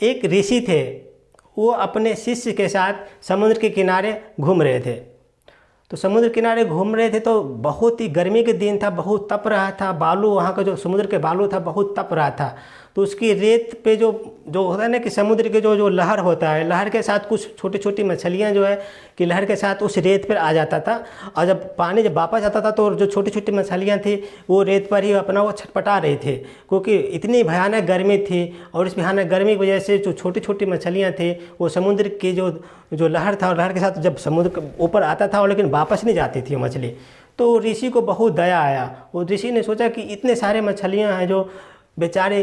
एक ऋषि थे, वो अपने शिष्य के साथ समुद्र के किनारे घूम रहे थे। तो समुद्र किनारे घूम रहे थे तो बहुत ही गर्मी के दिन था, बहुत तप रहा था, बालू वहाँ का जो समुद्र के बालू था बहुत तप रहा था। तो उसकी रेत पे जो जो होता है ना कि समुद्र के जो जो लहर होता है, लहर के साथ कुछ छोटी छोटी मछलियाँ जो है कि लहर के साथ उस रेत पर आ जाता था, और जब पानी जब वापस आता था तो जो छोटी छोटी मछलियाँ थी वो रेत पर ही अपना वो छटपटा रही थी, क्योंकि इतनी भयानक गर्मी थी। और इस भयानक गर्मी की वजह से जो छोटी छोटी मछलियाँ थी वो समुद्र की जो जो लहर था और लहर के साथ जब समुद्र के ऊपर आता था लेकिन वापस नहीं जाती थी मछली। तो ऋषि को बहुत दया आया। वो ऋषि ने सोचा कि इतने सारे मछलियाँ हैं जो बेचारे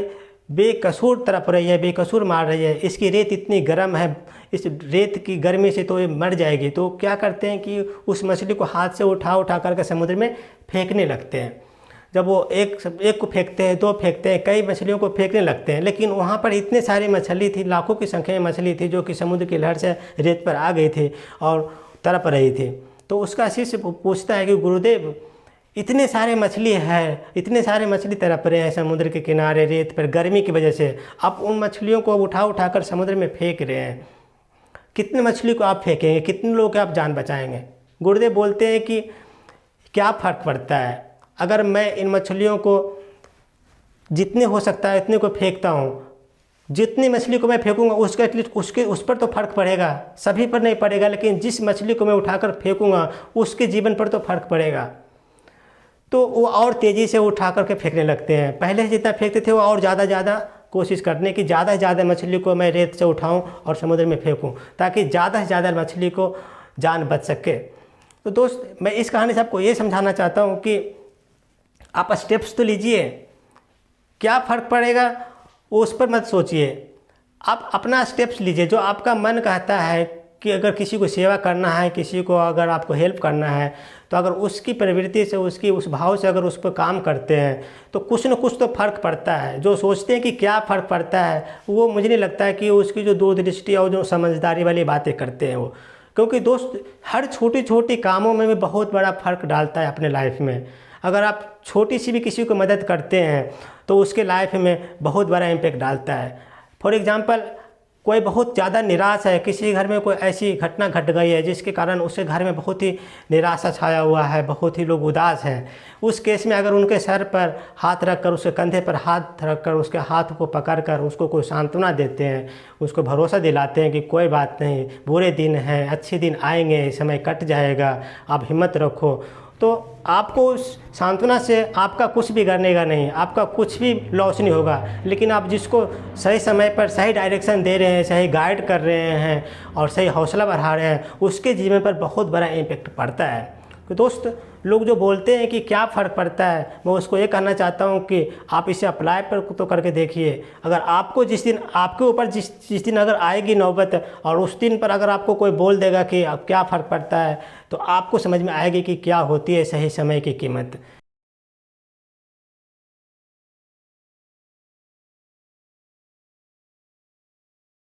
बेकसूर तड़प रही है, बेकसूर मार रही है, इसकी रेत इतनी गर्म है, इस रेत की गर्मी से तो ये मर जाएगी। तो क्या करते हैं कि उस मछली को हाथ से उठा उठा करके समुद्र में फेंकने लगते हैं। जब वो एक को फेंकते हैं, दो फेंकते हैं, कई मछलियों को फेंकने लगते हैं, लेकिन वहाँ पर इतने सारी मछली थी, लाखों की संख्या में मछली थी जो कि समुद्र की लहर से रेत पर आ गई थी और तड़प रही थी। तो उसका शिष्य पूछता है कि गुरुदेव, इतने सारे मछली है, इतने सारे मछली तड़प रहे हैं समुद्र के किनारे रेत पर गर्मी की वजह से, आप उन मछलियों को उठा उठा कर समुद्र में फेंक रहे हैं, कितने मछली को आप फेंकेंगे, कितने लोगों की आप जान बचाएंगे? गुरुदेव बोलते हैं कि क्या फ़र्क पड़ता है, अगर मैं इन मछलियों को जितने हो सकता है इतने को फेंकता हूँ, जितनी मछली को मैं फेंकूंगा उसका एटलीस्ट उसके उस पर तो फ़र्क पड़ेगा, सभी पर नहीं पड़ेगा, लेकिन जिस मछली को मैं उठाकर फेंकूंगा उसके जीवन पर तो फ़र्क पड़ेगा। तो वो और तेज़ी से उठा करके फेंकने लगते हैं। पहले जितना फेंकते थे वो और ज़्यादा कोशिश करने की, ज़्यादा से ज़्यादा मछली को मैं रेत से उठाऊं और समुद्र में फेंकूं, ताकि ज़्यादा से ज़्यादा मछली को जान बच सके। तो दोस्त, मैं इस कहानी से आपको ये समझाना चाहता हूँ कि आप स्टेप्स तो लीजिए, क्या फ़र्क पड़ेगा वो उस पर मत सोचिए, आप अपना स्टेप्स लीजिए। जो आपका मन कहता है कि अगर किसी को सेवा करना है, किसी को अगर आपको हेल्प करना है, तो अगर उसकी प्रवृत्ति से, उसकी उस भाव से अगर उस पर काम करते हैं तो कुछ न कुछ तो फ़र्क पड़ता है। जो सोचते हैं कि क्या फ़र्क पड़ता है, वो मुझे नहीं लगता है कि उसकी जो दूरदृष्टि और जो समझदारी वाली बातें करते हैं वो। क्योंकि दोस्त, हर छोटी छोटी कामों में भी बहुत बड़ा फ़र्क डालता है अपने लाइफ में। अगर आप छोटी सी भी किसी को मदद करते हैं तो उसके लाइफ में बहुत बड़ा इम्पैक्ट डालता है। फॉर एग्ज़ाम्पल, कोई बहुत ज़्यादा निराश है, किसी घर में कोई ऐसी घटना घट गई है जिसके कारण उसके घर में बहुत ही निराशा छाया हुआ है, बहुत ही लोग उदास हैं। उस केस में अगर उनके सर पर हाथ रख कर, उसके कंधे पर हाथ रख कर, उसके हाथ को पकड़ कर उसको कोई सांत्वना देते हैं, उसको भरोसा दिलाते हैं कि कोई बात नहीं, बुरे दिन हैं, अच्छे दिन आएंगे, समय कट जाएगा, आप हिम्मत रखो, तो आपको उस सांत्वना से आपका कुछ भी बिगड़नेगा नहीं, आपका कुछ भी लॉस नहीं होगा। लेकिन आप जिसको सही समय पर सही डायरेक्शन दे रहे हैं, सही गाइड कर रहे हैं और सही हौसला बढ़ा रहे हैं, उसके जीवन पर बहुत बड़ा इम्पैक्ट पड़ता है। तो दोस्त, लोग जो बोलते हैं कि क्या फ़र्क पड़ता है, मैं उसको ये कहना चाहता हूँ कि आप इसे अप्लाई पर तो करके देखिए। अगर आपको जिस दिन आपके ऊपर जिस दिन अगर आएगी नौबत और उस दिन पर अगर आपको कोई बोल देगा कि अब क्या फ़र्क पड़ता है, तो आपको समझ में आएगी कि क्या होती है सही समय की कीमत।